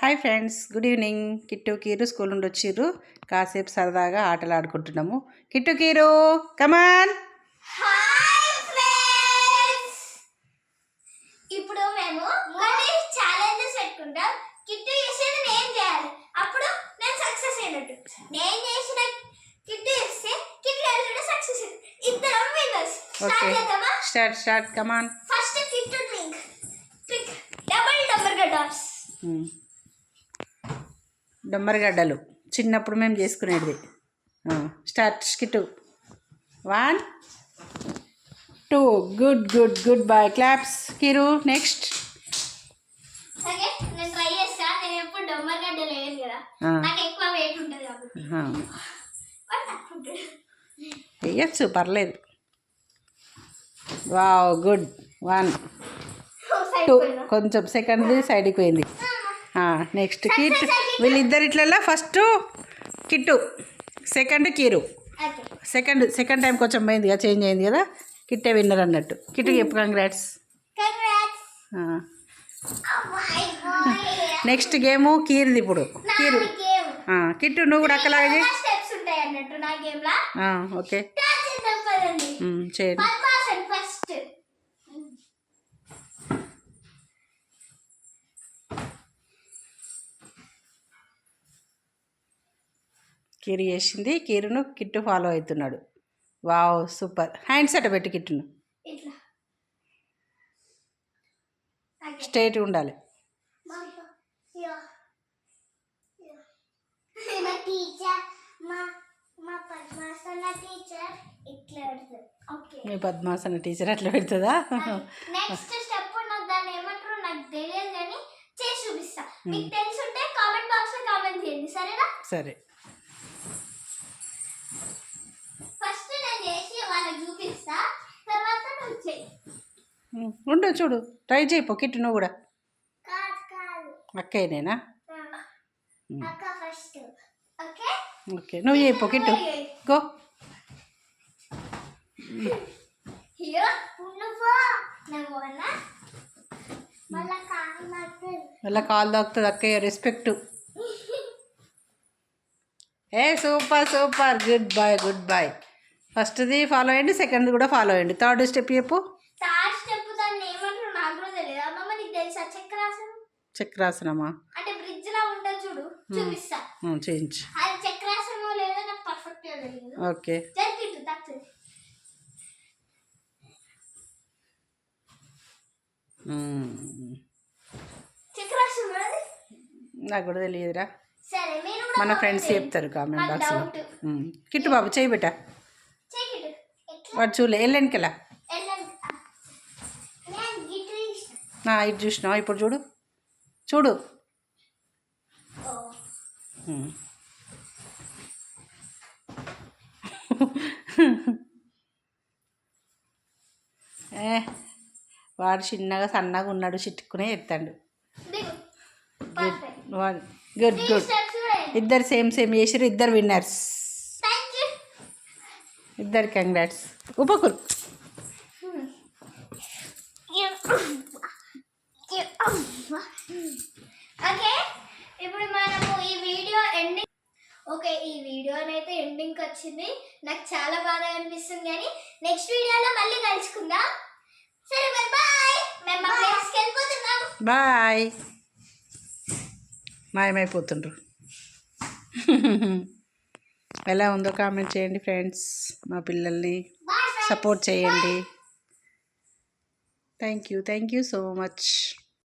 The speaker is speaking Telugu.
Hi friends, good evening. Kittu Keeru school నుండి వచ్చిర్రు. కాసేపు సరదాగా ఆటలు ఆడుకుంటున్నాము. కిట్టు కీరు కమాన్. ఇప్పుడు మేము కొన్ని ఛాలెంజెస్ పెట్టుకుంటాం. కిట్టు చేసేది నేను చేయాలి, అప్పుడు నేను సక్సెస్ అయినట్టు. నేను చేసిన కిట్టు చేస్తే కిట్టు చేసిన సక్సెస్. ఇద్దరం విన్నర్స్. స్టార్ట్ చేద్దామా? Start come on. First Kittu drink double గడ్డాస్. డొమ్మరగడ్డలు చిన్నప్పుడు మేము చేసుకునేది. Start Kittu. 1 2 good good good boy. Claps. Keeru next. Okay, నేను ట్రై చేస్తా. నేను ఎప్పుడు డొమ్మరగడ్డలు వేయను కదా, నాకు ఎక్కువ వెయిట్ ఉంటుంది కాబట్టి వేయచ్చు, పర్లేదు. Wow, good. 1 2 కొంచెం సెకండ్ది సైడ్కి పోయింది. నెక్స్ట్ కిట్. వీళ్ళిద్దరు ఇట్లలో first Kittu, second Keeru. Second time కొంచెం పోయింది కదా, చేంజ్ అయింది కదా. కిట్టే విన్నర్ అన్నట్టు. కిట్టు చెప్పు కంగ్రాట్స్. నెక్స్ట్ గేము కీరుది. ఇప్పుడు కీరు. కిట్టు నువ్వు కూడా అక్కలాగే ఓకే చేయండి. కీరు చేసింది. కీరును కిట్టు ఫాలో అవుతున్నాడు. Wow, super. హ్యాండ్స్ అట్ట పెట్టి కిట్టును స్ట్రైట్గా ఉండాలి. మీ పద్మాసన టీచర్ అట్లా పెడుతుందా? నెక్స్ట్ స్టెప్ దాన్ని ఏమంటారు నాకు తెలియదు కానీ చేసి చూపిస్తా. మీకు తెలుసుంటే కామెంట్ బాక్స్ లో కామెంట్ చేయండి, సరేనా? సరే. ఫస్ట్ నేను చేసి వాళ్ళకి చూపిస్తా, తర్వాత నువ్వు చెయ్యి. ఉండు, చూడు, ట్రై చేయిపో కిట్టు నువ్వు కూడా. అక్కేనేనా? అక్క ఫస్ట్. ఓకే ఓకే, నువ్వు చేయిపో కిట్టు. గో. మళ్ళీ కాల్ తాకుతుంది అక్కయ్య. Respect. Super super, good boy good boy. ఫస్ట్ది ఫాలో అయ్యండి, సెకండ్ది కూడా ఫాలో అయ్యండి. థర్డ్ స్టెప్ చెప్పు. థర్డ్ స్టెప్ దాన్ని ఏమంటారు నాకు కూడా తెలియదు. అమ్మమ్మ నీకు తెలుసా? చక్రాసనం. చక్రాసనమా? అంటే బ్రిడ్జ్ లా ఉంటుంది చూడు, చూపిస్తా. చేయించు. అది చక్రాసనం లేదా నాకు పర్ఫెక్ట్ గా తెలియదు. ఓకే. జరిగిట్టు తక్కువ. చక్రాసనం అది నాకు కూడా తెలియదురా. సరే, మీరు మన ఫ్రెండ్స్ చెప్తారు కామెంట్ బాక్స్లో. కిట్టు బాబు చేయి బిడ్డ. వాడు చూలే ఎల్లెనికెలా ఇటు చూసినావు. ఇప్పుడు చూడు చూడు. వాడు చిన్నగా సన్నగా ఉన్నాడు, చిట్టుకునే ఎత్తాడు. Good good. ఇద్దరు సేమ్ చేసిరు. ఇద్దరు విన్నర్స్. ఇద్దరు కంగ్రాట్స్. ఉపకురు. ఓకే, ఇప్పుడు మనము ఈ వీడియో ఎండింగ్. ఓకే, ఈ వీడియోనైతే ఎండింగ్కి వచ్చింది. నాకు చాలా బాగా అనిపిస్తుంది, కానీ నెక్స్ట్ వీడియోలో మళ్ళీ కలుసుకుందాం. సరే, బాయ్. మేము మా ప్లేస్కి వెళ్ళిపోతున్నాం. బాయ్. మాయమైపోతుండ్రు. ఎలా ఉందో కామెంట్ చేయండి ఫ్రెండ్స్. మా పిల్లల్ని సపోర్ట్ చేయండి. Thank you so much.